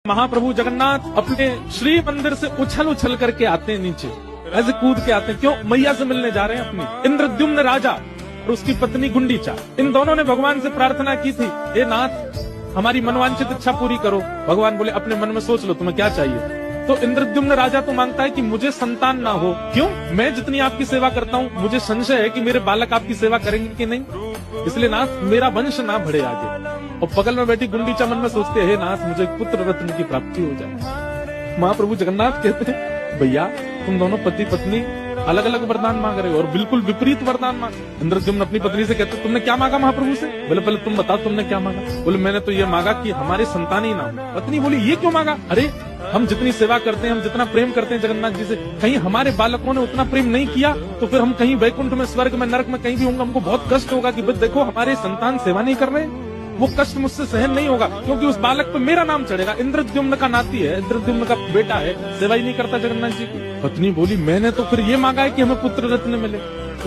महाप्रभु जगन्नाथ अपने श्री मंदिर से उछल उछल करके आते हैं नीचे, ऐसे कूद के आते हैं। क्यों? मैया से मिलने जा रहे हैं अपनी। इंद्रद्युम्न राजा और उसकी पत्नी गुंडीचा, इन दोनों ने भगवान से प्रार्थना की थी, हे नाथ हमारी मनवांछित इच्छा पूरी करो। भगवान बोले अपने मन में सोच लो तुम्हें क्या चाहिए। तो इंद्रद्युम्न राजा तो मांगता है कि मुझे संतान ना हो। क्यों? मैं जितनी आपकी सेवा करता हूँ मुझे संशय है कि मेरे बालक आपकी सेवा करेंगे कि नहीं, इसलिए नाथ मेरा वंश ना बढ़े आगे। और बगल में बैठी गुंडीचा मन में सोचते हे नाथ मुझे पुत्र रत्न की प्राप्ति हो जाए। महाप्रभु जगन्नाथ कहते हैं भैया तुम दोनों पति पत्नी अलग अलग वरदान मांग रहे हो और बिल्कुल विपरीत वरदान मांग। इंद्रद्युम्न अपनी पत्नी से कहते तुमने क्या मांगा महाप्रभु से? बोले पहले तुम बताओ तुमने क्या मांगा। बोले मैंने तो ये मांगा कि हमारे संतान ही ना हो। पत्नी बोली ये क्यों मांगा? अरे हम जितनी सेवा करते हैं, हम जितना प्रेम करते हैं जगन्नाथ जी से, कहीं हमारे बालकों ने उतना प्रेम नहीं किया तो फिर हम कहीं वैकुंठ में, स्वर्ग में, नरक में कहीं भी होंगे, हमको बहुत कष्ट होगा कि देखो हमारे संतान सेवा नहीं कर रहे। वो कष्ट मुझसे सहन नहीं होगा क्योंकि उस बालक पे मेरा नाम चढ़ेगा। इंद्रद्युम्न का नाती है, इंद्रद्युम्न का बेटा है, सेवा ही नहीं करता जगन्नाथ जी की। पत्नी बोली मैंने तो फिर ये मांगा है कि हमें पुत्र रत्न मिले।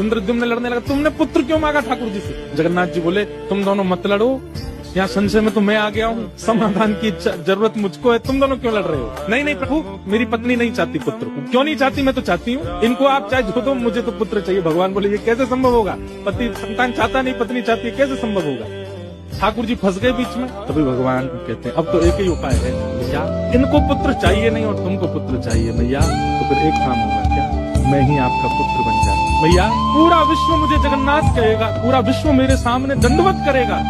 इंद्रद्युम्न लड़ने लगा, तुमने पुत्र क्यों मांगा ठाकुर जी से? जगन्नाथ जी बोले तुम दोनों मत लड़ो, यहाँ संशय में तो मैं आ गया हूँ, समाधान की जरूरत मुझको है, तुम दोनों क्यों लड़ रहे हो? नहीं नहीं प्रभु मेरी पत्नी नहीं चाहती पुत्र को। क्यों नहीं चाहती? मैं तो चाहती हूँ, इनको आप चाहे जो दो मुझे तो पुत्र चाहिए। भगवान बोले ये कैसे संभव होगा? पति संतान चाहता नहीं, पत्नी चाहती है, कैसे संभव होगा? ठाकुर जी फंस गए बीच में। तभी भगवान कहते हैं अब तो एक ही उपाय है भैया, इनको पुत्र चाहिए नहीं और तुमको पुत्र चाहिए भैया, तो फिर एक काम होगा क्या, मैं ही आपका पुत्र बन जाऊं भैया। पूरा विश्व मुझे जगन्नाथ कहेगा, पूरा विश्व मेरे सामने दंडवत करेगा।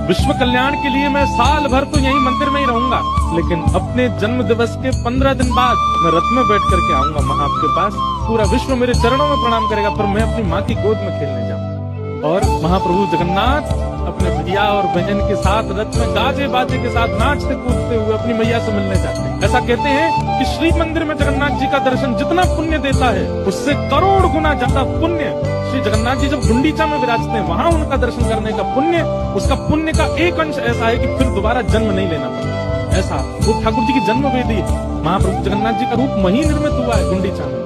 विश्व कल्याण के लिए मैं साल भर तो यही मंदिर में ही रहूंगा, लेकिन अपने जन्म दिवस के 15 दिन बाद मैं रथ में बैठ करके आऊंगा माँ आपके पास। पूरा विश्व मेरे चरणों में प्रणाम करेगा, पर मैं अपनी माँ की गोद में खेलने जाऊंगा। और महाप्रभु जगन्नाथ अपने भैया और बहन के साथ रथ में गाजे बाजे के साथ नाचते कूदते हुए अपनी मैया से मिलने जाते हैं। ऐसा कहते हैं कि श्री मंदिर में जगन्नाथ जी का दर्शन जितना पुण्य देता है उससे करोड़ गुना ज्यादा पुण्य श्री जगन्नाथ जी जब गुंडीचा में विराजते हैं वहां उनका दर्शन करने का पुण्य, उसका पुण्य का एक अंश ऐसा है कि फिर दोबारा जन्म नहीं लेना पड़ता। ऐसा वो ठाकुर जी की जन्म वेदी महाप्रभु जगन्नाथ जी का रूप वहीं निर्मित हुआ है गुंडीचा में।